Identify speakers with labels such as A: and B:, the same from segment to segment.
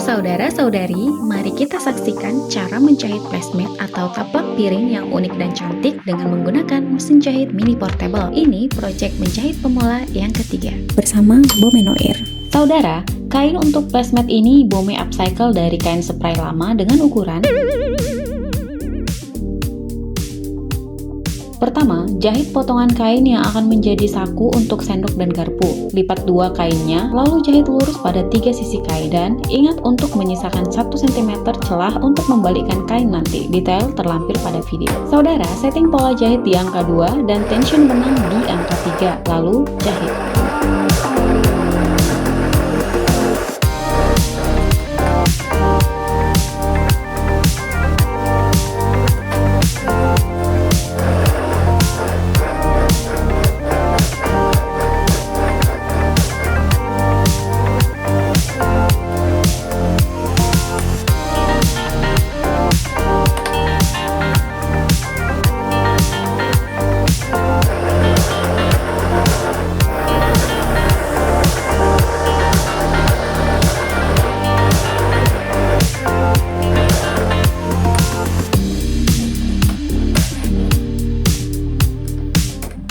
A: Saudara-saudari, mari kita saksikan cara menjahit placemat atau taplak piring yang unik dan cantik dengan menggunakan mesin jahit mini portable. Ini proyek menjahit pemula yang ketiga bersama Bome Noir. Saudara, kain untuk placemat ini Bome upcycle dari kain spray lama dengan ukuran. Pertama, jahit potongan kain yang akan menjadi saku untuk sendok dan garpu. Lipat dua kainnya, lalu jahit lurus pada 3 sisi kain dan ingat untuk menyisakan 1 cm celah untuk membalikkan kain nanti. Detail terlampir pada video. Saudara, setting pola jahit di angka 2 dan tension benang di angka 3, lalu jahit.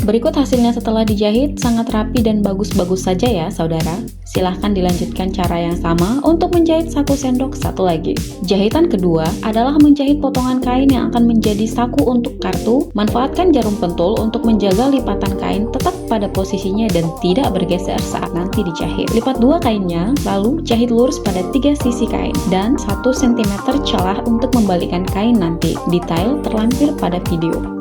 A: Berikut hasilnya setelah dijahit, sangat rapi dan bagus-bagus saja ya saudara. Silahkan dilanjutkan cara yang sama untuk menjahit saku sendok satu lagi. Jahitan kedua adalah menjahit potongan kain yang akan menjadi saku untuk kartu. Manfaatkan jarum pentul untuk menjaga lipatan kain tetap pada posisinya dan tidak bergeser saat nanti dijahit. Lipat dua kainnya, lalu jahit lurus pada 3 sisi kain dan 1 cm celah untuk membalikkan kain nanti. Detail terlampir pada video.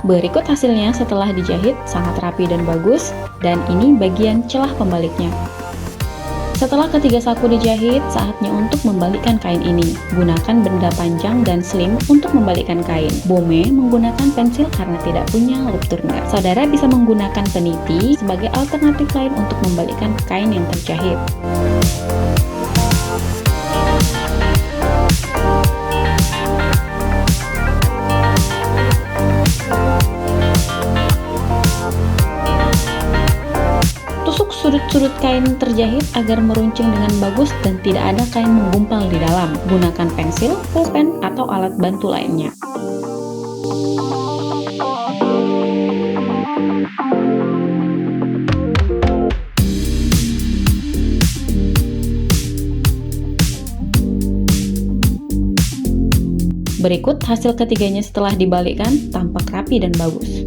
A: Berikut hasilnya setelah dijahit, sangat rapi dan bagus, dan ini bagian celah pembaliknya. Setelah ketiga saku dijahit, saatnya untuk membalikkan kain ini. Gunakan benda panjang dan slim untuk membalikkan kain. Bome menggunakan pensil karena tidak punya loop turner. Saudara bisa menggunakan peniti sebagai alternatif lain untuk membalikkan kain yang terjahit. Sudut-sudut kain terjahit agar meruncing dengan bagus dan tidak ada kain menggumpal di dalam. Gunakan pensil, pulpen, atau alat bantu lainnya. Berikut hasil ketiganya setelah dibalikkan, tampak rapi dan bagus.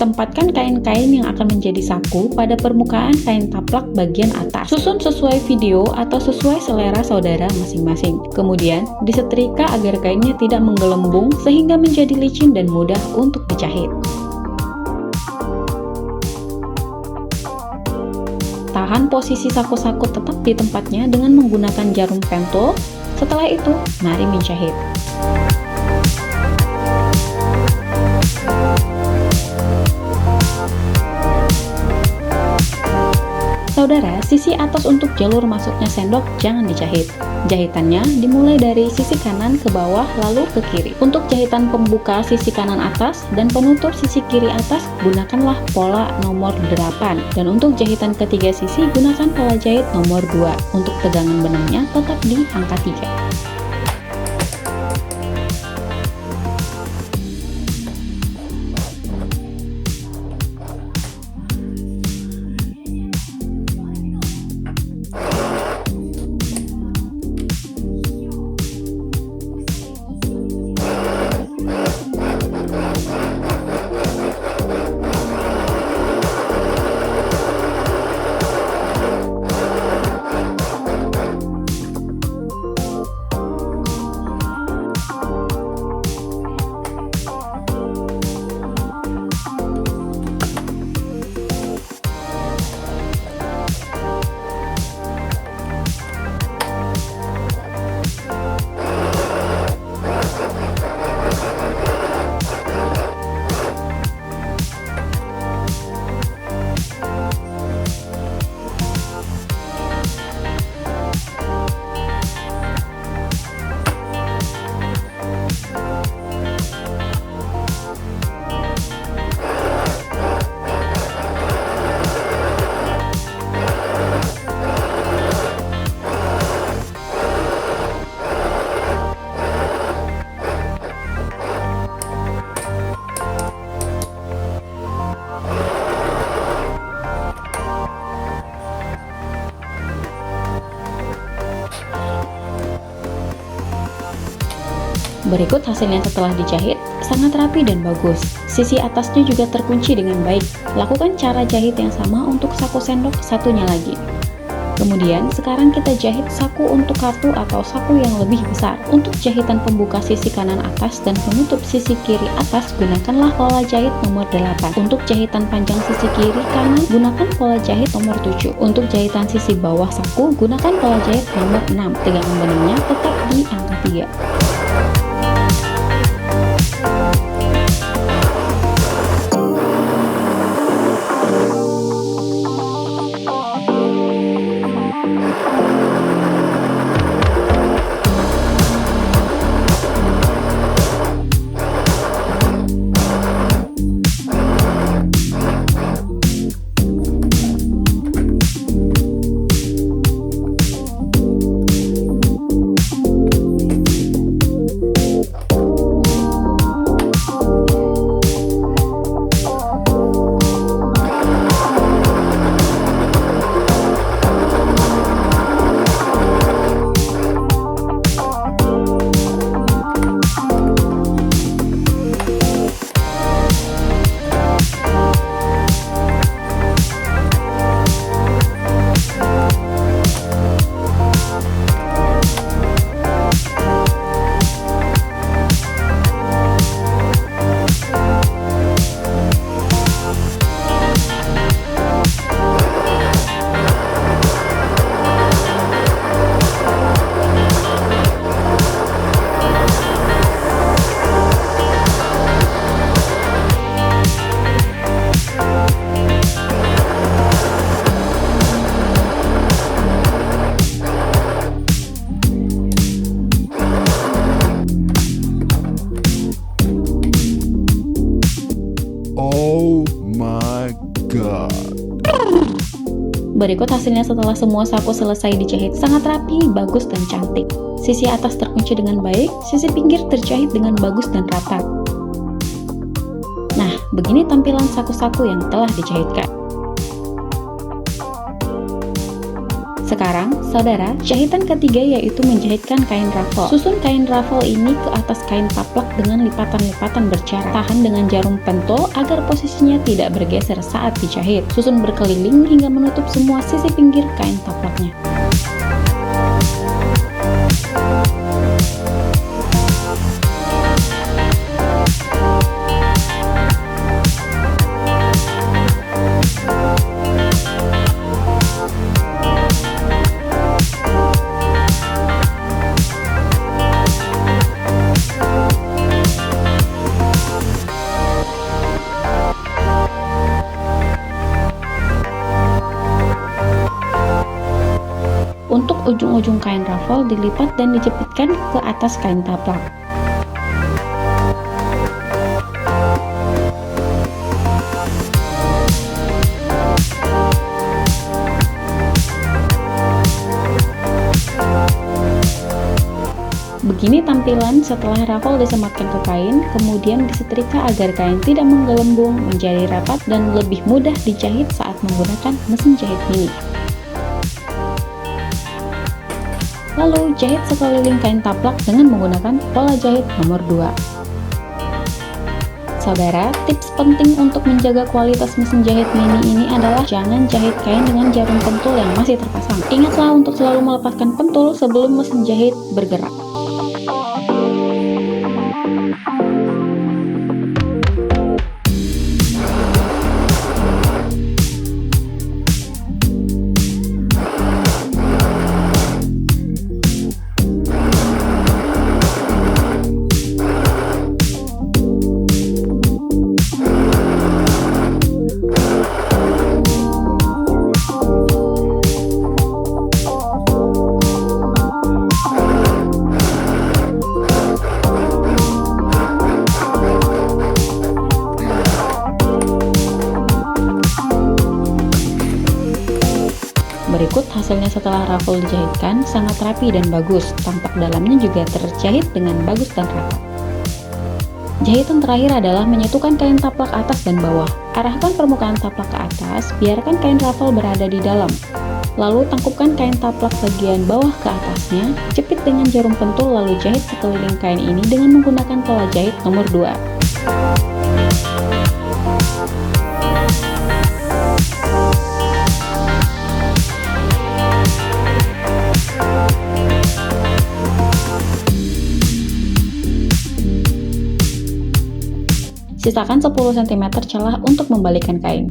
A: Tempatkan kain-kain yang akan menjadi saku pada permukaan kain taplak bagian atas. Susun sesuai video atau sesuai selera saudara masing-masing. Kemudian, disetrika agar kainnya tidak menggelembung sehingga menjadi licin dan mudah untuk dijahit. Tahan posisi saku-saku tetap di tempatnya dengan menggunakan jarum pentul. Setelah itu, mari menjahit. Saudara, sisi atas untuk jalur masuknya sendok jangan dijahit. Jahitannya dimulai dari sisi kanan ke bawah lalu ke kiri. Untuk jahitan pembuka sisi kanan atas dan penutup sisi kiri atas, gunakanlah pola nomor 8. Dan untuk jahitan ketiga sisi, gunakan pola jahit nomor 2. Untuk tegangan benangnya tetap di angka 3. Berikut hasilnya setelah dijahit, sangat rapi dan bagus. Sisi atasnya juga terkunci dengan baik. Lakukan cara jahit yang sama untuk saku sendok satunya lagi. Kemudian, sekarang kita jahit saku untuk kartu atau saku yang lebih besar. Untuk jahitan pembuka sisi kanan atas dan penutup sisi kiri atas, gunakanlah pola jahit nomor 8. Untuk jahitan panjang sisi kiri kanan, gunakan pola jahit nomor 7. Untuk jahitan sisi bawah saku, gunakan pola jahit nomor 6. Tegangan benangnya tetap di angka 3.
B: Oh my god.
A: Berikut hasilnya setelah semua saku selesai dijahit. Sangat rapi, bagus, dan cantik. Sisi atas terkunci dengan baik, sisi pinggir terjahit dengan bagus dan rata. Nah, begini tampilan saku-saku yang telah dijahitkan. Sekarang, saudara, jahitan ketiga yaitu menjahitkan kain ruffle. Susun kain ruffle ini ke atas kain taplak dengan lipatan-lipatan berjarak. Tahan dengan jarum pentul agar posisinya tidak bergeser saat dijahit. Susun berkeliling hingga menutup semua sisi pinggir kain taplaknya. Untuk ujung-ujung kain ruffle dilipat dan dijepitkan ke atas kain taplak. Begini tampilan setelah ruffle disematkan ke kain, kemudian disetrika agar kain tidak menggelembung, menjadi rapat, dan lebih mudah dijahit saat menggunakan mesin jahit mini. Lalu, jahit sekeliling kain taplak dengan menggunakan pola jahit nomor 2. Saudara, tips penting untuk menjaga kualitas mesin jahit mini ini adalah jangan jahit kain dengan jarum pentul yang masih terpasang. Ingatlah untuk selalu melepaskan pentul sebelum mesin jahit bergerak. Berikut hasilnya setelah ruffle dijahitkan, sangat rapi dan bagus. Tampak dalamnya juga terjahit dengan bagus dan rapat. Jahitan terakhir adalah menyatukan kain taplak atas dan bawah. Arahkan permukaan taplak ke atas, biarkan kain ruffle berada di dalam. Lalu tangkupkan kain taplak bagian bawah ke atasnya, jepit dengan jarum pentul lalu jahit sekeliling kain ini dengan menggunakan pola jahit nomor 2. Sisakan 10 cm celah untuk membalikkan kain.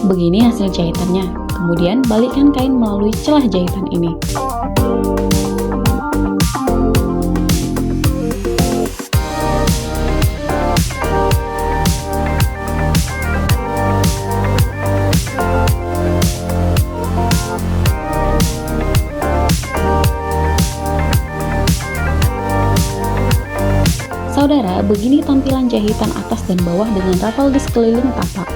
A: Begini hasil jahitannya. Kemudian balikkan kain melalui celah jahitan ini. Saudara, begini tampilan jahitan atas dan bawah dengan raffle di sekeliling tapak.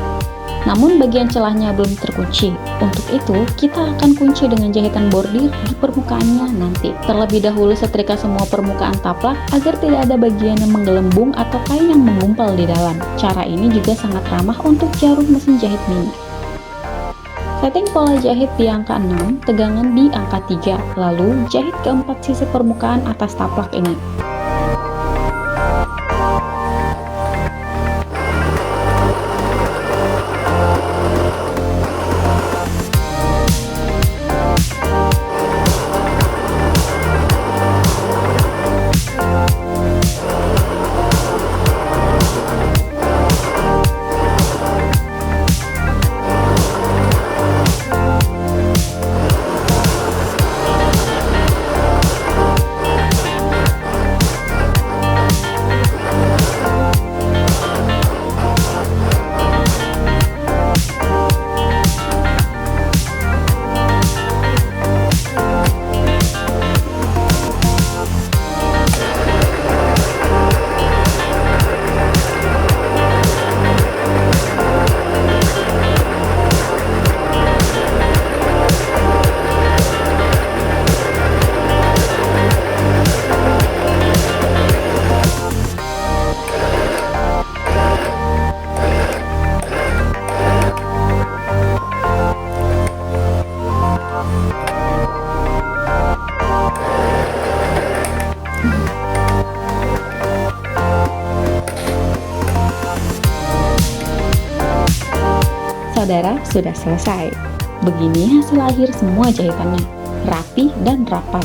A: Namun bagian celahnya belum terkunci. Untuk itu, kita akan kunci dengan jahitan bordir di permukaannya nanti. Terlebih dahulu setrika semua permukaan taplak agar tidak ada bagian yang menggelembung atau kain yang menggumpal di dalam. Cara ini juga sangat ramah untuk jarum mesin jahit mini. Setting pola jahit di angka 6, tegangan di angka 3, lalu jahit keempat sisi permukaan atas taplak ini. Saudara, sudah selesai. Begini hasil akhir semua jahitannya, rapi dan rapat.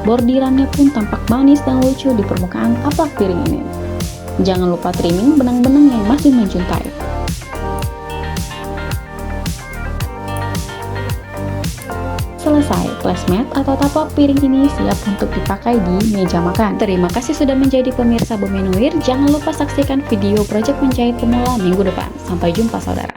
A: Bordirannya pun tampak manis dan lucu di permukaan taplak piring ini. Jangan lupa trimming benang-benang yang masih menjuntai. Selesai, placemat atau taplak piring ini siap untuk dipakai di meja makan. Terima kasih sudah menjadi pemirsa Bumi Nuir. Jangan lupa saksikan video project menjahit pemula minggu depan. Sampai jumpa saudara.